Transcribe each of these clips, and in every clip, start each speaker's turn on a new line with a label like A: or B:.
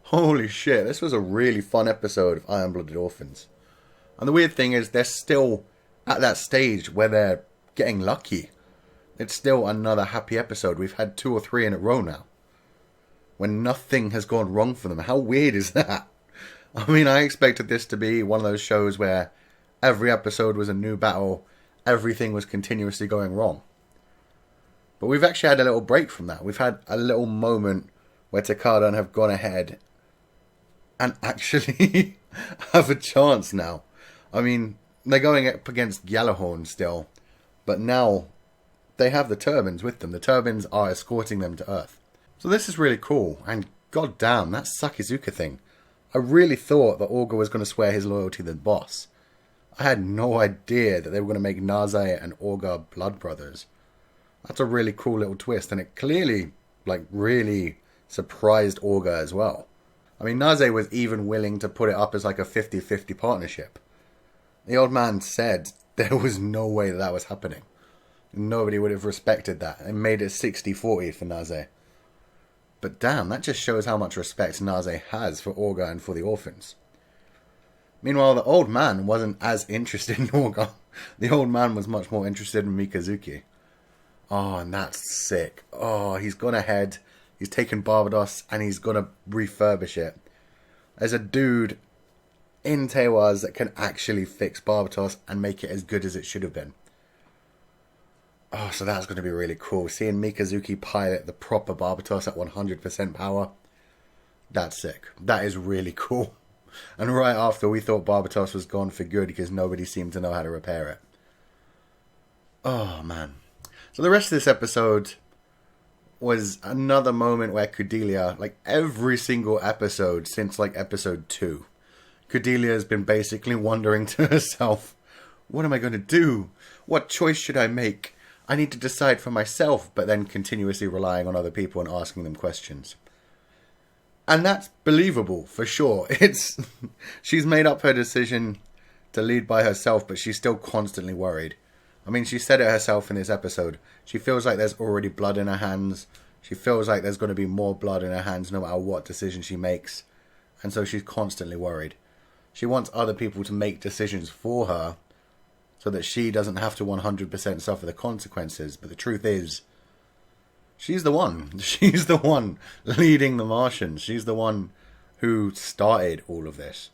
A: Holy shit, this was a really fun episode of Iron Blooded Orphans. And the weird thing is, they're still at that stage where they're getting lucky. It's still another happy episode. We've had 2 or 3 in a row now, when nothing has gone wrong for them. How weird is that? I mean, I expected this to be one of those shows where every episode was a new battle, everything was continuously going wrong. But we've actually had a little break from that. We've had a little moment where Tekkadan have gone ahead and actually have a chance now. I mean, they're going up against Gjallarhorn still, but now they have the turbines with them. The turbines are escorting them to Earth. So this is really cool, and goddamn, that Sakizuka thing. I really thought that Augur was going to swear his loyalty to the boss. I had no idea that they were going to make Naze and Augur blood brothers. That's a really cool little twist, and it clearly, really surprised Augur as well. I mean, Naze was even willing to put it up as like a 50-50 partnership. The old man said there was no way that was happening. Nobody would have respected that, and made it 60-40 for Naze. But damn, that just shows how much respect Naze has for Augur and for the orphans. Meanwhile, the old man wasn't as interested in Augur. The old man was much more interested in Mikazuki. Oh, and that's sick. Oh, he's gone ahead. He's taken Barbados and he's going to refurbish it. There's a dude in Teiwaz that can actually fix Barbados and make it as good as it should have been. Oh, so that's going to be really cool. Seeing Mikazuki pilot the proper Barbatos at 100% power. That's sick. That is really cool. And right after we thought Barbatos was gone for good because nobody seemed to know how to repair it. Oh, man. So the rest of this episode was another moment where Cordelia, every single episode since episode 2, Cordelia has been basically wondering to herself, what am I going to do? What choice should I make? I need to decide for myself, but then continuously relying on other people and asking them questions. And that's believable, for sure. She's made up her decision to lead by herself, but she's still constantly worried. I mean, she said it herself in this episode. She feels like there's already blood in her hands. She feels like there's going to be more blood in her hands no matter what decision she makes. And so she's constantly worried. She wants other people to make decisions for her so that she doesn't have to 100% suffer the consequences. But the truth is, she's the one. She's the one leading the Martians. She's the one who started all of this.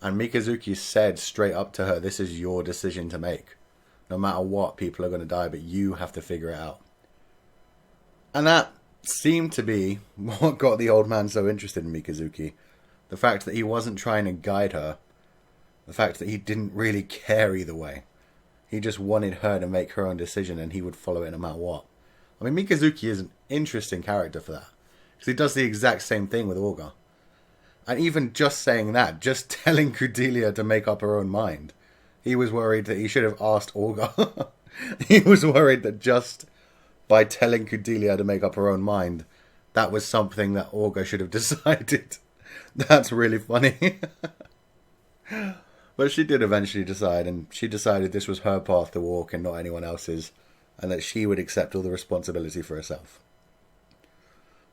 A: And Mikazuki said straight up to her, this is your decision to make. No matter what, people are going to die, but you have to figure it out. And that seemed to be what got the old man so interested in Mikazuki. The fact that he wasn't trying to guide her. The fact that he didn't really care either way. He just wanted her to make her own decision and he would follow it no matter what. I mean, Mikazuki is an interesting character for that. Because he does the exact same thing with Augur. And even just saying that, just telling Cordelia to make up her own mind, he was worried that he should have asked Augur. He was worried that just by telling Cordelia to make up her own mind, that was something that Augur should have decided. That's really funny. But she did eventually decide, and she decided this was her path to walk and not anyone else's, and that she would accept all the responsibility for herself.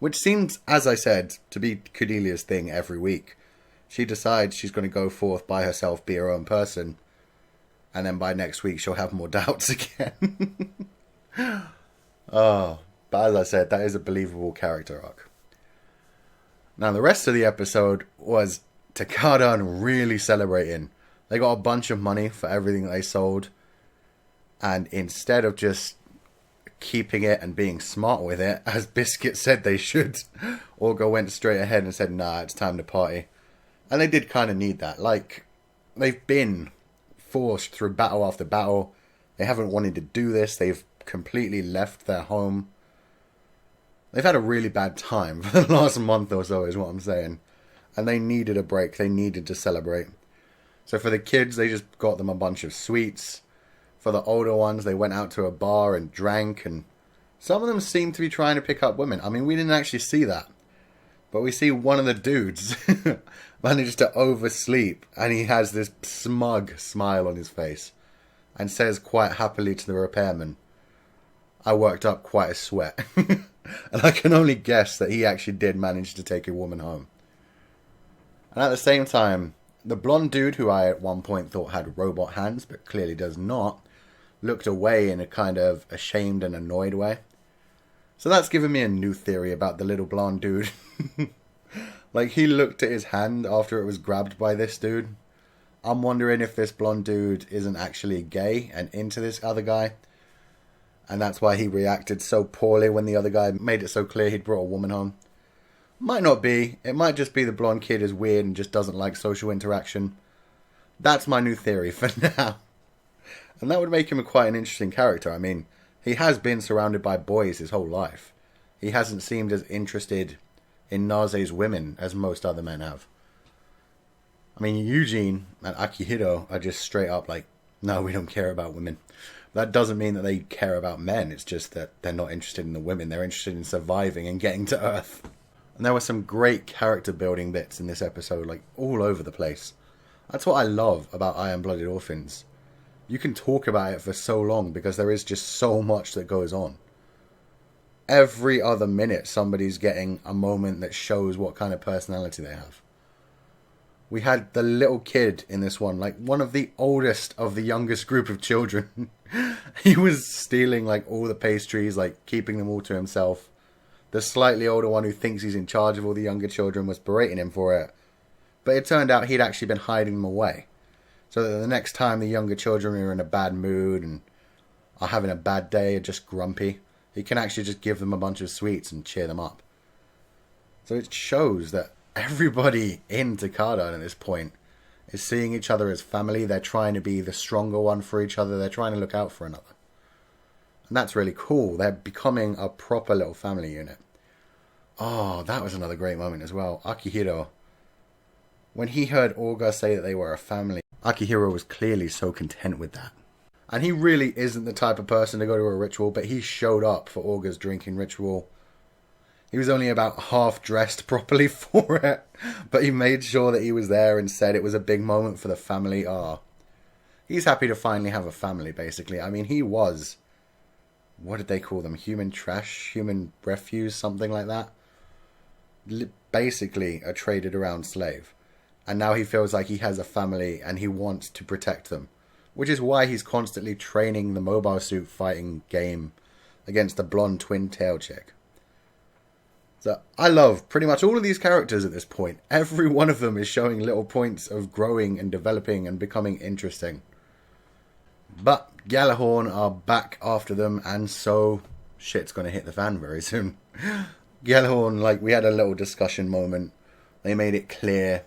A: Which seems, as I said, to be Cordelia's thing every week. She decides she's going to go forth by herself, be her own person, and then by next week she'll have more doubts again. Oh, but as I said, that is a believable character arc. Now, the rest of the episode was Tekkadan really celebrating. They got a bunch of money for everything they sold. And instead of just keeping it and being smart with it, as Biscuit said they should, Augur went straight ahead and said, nah, it's time to party. And they did kind of need that. They've been forced through battle after battle. They haven't wanted to do this. They've completely left their home. They've had a really bad time for the last month or so, is what I'm saying. And they needed a break. They needed to celebrate. So for the kids, they just got them a bunch of sweets. For the older ones, they went out to a bar and drank. And some of them seemed to be trying to pick up women. I mean, we didn't actually see that. But we see one of the dudes managed to oversleep. And he has this smug smile on his face. And says quite happily to the repairman, I worked up quite a sweat. And I can only guess that he actually did manage to take a woman home. And at the same time, the blonde dude, who I at one point thought had robot hands, but clearly does not, looked away in a kind of ashamed and annoyed way. So that's given me a new theory about the little blonde dude. Like, he looked at his hand after it was grabbed by this dude. I'm wondering if this blonde dude isn't actually gay and into this other guy. And that's why he reacted so poorly when the other guy made it so clear he'd brought a woman home. Might not be. It might just be the blonde kid is weird and just doesn't like social interaction. That's my new theory for now. And that would make him quite an interesting character. I mean, he has been surrounded by boys his whole life. He hasn't seemed as interested in Nase's women as most other men have. I mean, Eugene and Akihiro are just straight up like, no, we don't care about women. That doesn't mean that they care about men. It's just that they're not interested in the women. They're interested in surviving and getting to Earth. And there were some great character building bits in this episode, like all over the place. That's what I love about Iron Blooded Orphans. You can talk about it for so long because there is just so much that goes on. Every other minute somebody's getting a moment that shows what kind of personality they have. We had the little kid in this one, like one of the oldest of the youngest group of children. He was stealing like all the pastries, like keeping them all to himself. The slightly older one who thinks he's in charge of all the younger children was berating him for it. But it turned out he'd actually been hiding them away. So that the next time the younger children are in a bad mood and are having a bad day or just grumpy, he can actually just give them a bunch of sweets and cheer them up. So it shows that everybody in Tekkadan at this point is seeing each other as family. They're trying to be the stronger one for each other. They're trying to look out for another. And that's really cool. They're becoming a proper little family unit. Oh, that was another great moment as well. Akihiro. When he heard Olga say that they were a family, Akihiro was clearly so content with that. And he really isn't the type of person to go to a ritual, but he showed up for Olga's drinking ritual. He was only about half dressed properly for it, but he made sure that he was there and said it was a big moment for the family. He's happy to finally have a family, basically. I mean, he was, what did they call them? Human trash? Human refuse? Something like that. Basically a traded around slave. And now he feels like he has a family and he wants to protect them. Which is why he's constantly training the mobile suit fighting game against the blonde twin tail chick. So I love pretty much all of these characters at this point. Every one of them is showing little points of growing and developing and becoming interesting. But Gjallarhorn are back after them, and so shit's going to hit the fan very soon. Gjallarhorn, like, we had a little discussion moment. They made it clear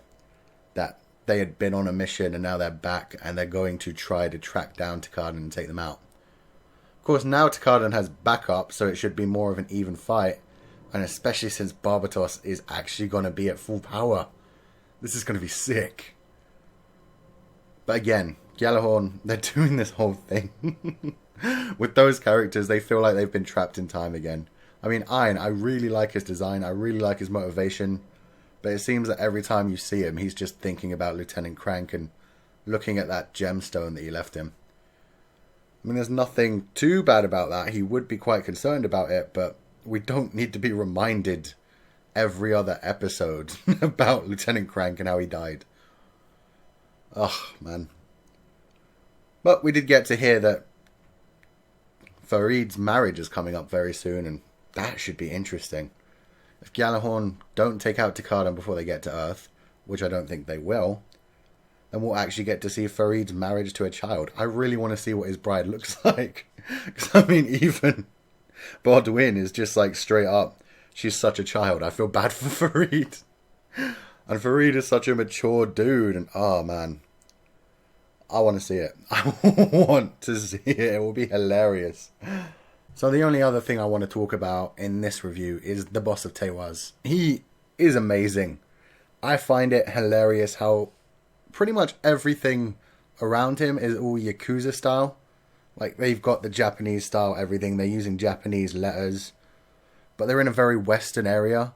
A: that they had been on a mission and now they're back and they're going to try to track down Tekkadan and take them out. Of course, now Tekkadan has backup, so it should be more of an even fight. And especially since Barbatos is actually going to be at full power. This is going to be sick. But again, Gjallarhorn, they're doing this whole thing. With those characters, they feel like they've been trapped in time again. I mean, Iron, I really like his design. I really like his motivation. But it seems that every time you see him, he's just thinking about Lieutenant Crank and looking at that gemstone that he left him. I mean, there's nothing too bad about that. He would be quite concerned about it, but we don't need to be reminded every other episode about Lieutenant Crank and how he died. Ugh, man. But we did get to hear that Farid's marriage is coming up very soon, and that should be interesting. If Gjallarhorn don't take out Tekkadan before they get to Earth, which I don't think they will, then we'll actually get to see Farid's marriage to a child. I really want to see what his bride looks like. Because, I mean, even Bodwin is just like straight up, she's such a child. I feel bad for Farid. And Farid is such a mature dude. And, oh, man. I want to see it. I want to see it. It will be hilarious. So the only other thing I want to talk about in this review is the boss of Teiwaz. He is amazing. I find it hilarious how pretty much everything around him is all Yakuza style. Like, they've got the Japanese style everything. They're using Japanese letters. But they're in a very Western area.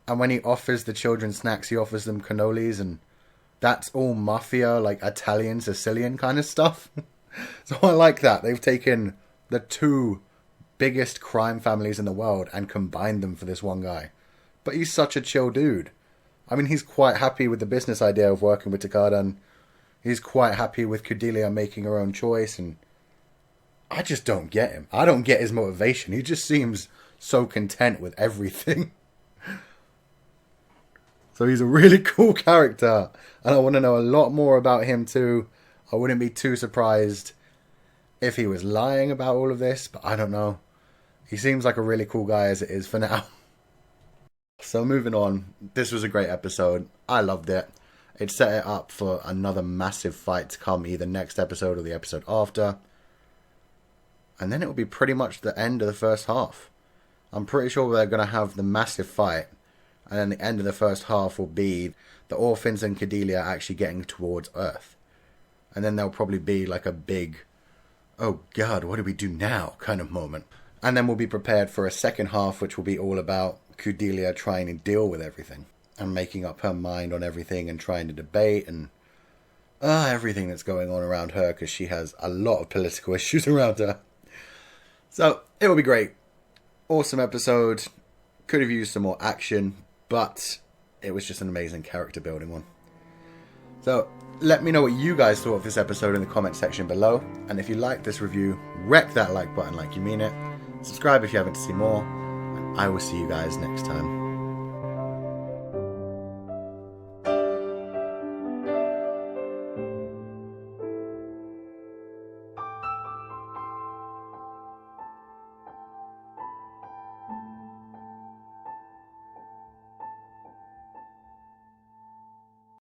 A: And when he offers the children snacks, he offers them cannolis. And that's all mafia, like Italian, Sicilian kind of stuff. So I like that. They've taken the two biggest crime families in the world and combined them for this one guy. But he's such a chill dude. I mean, he's quite happy with the business idea of working with Tekkadan. He's quite happy with Cordelia making her own choice, and I just don't get him. I don't get his motivation. He just seems so content with everything. So he's a really cool character, and I want to know a lot more about him too. I wouldn't be too surprised if he was lying about all of this, but I don't know. He seems like a really cool guy as it is for now. So moving on, this was a great episode. I loved it. It set it up for another massive fight to come, either next episode or the episode after. And then it will be pretty much the end of the first half. I'm pretty sure they're going to have the massive fight. And then the end of the first half will be the orphans and Cordelia actually getting towards Earth. And then there'll probably be like a big, oh God, what do we do now kind of moment. And then we'll be prepared for a second half, which will be all about Cordelia trying to deal with everything. And making up her mind on everything and trying to debate and everything that's going on around her, because she has a lot of political issues around her. So it will be great. Awesome episode. Could have used some more action, but it was just an amazing character building one. So let me know what you guys thought of this episode in the comment section below. And if you liked this review, wreck that like button like you mean it. Subscribe if you haven't to see more. And I will see you guys next time.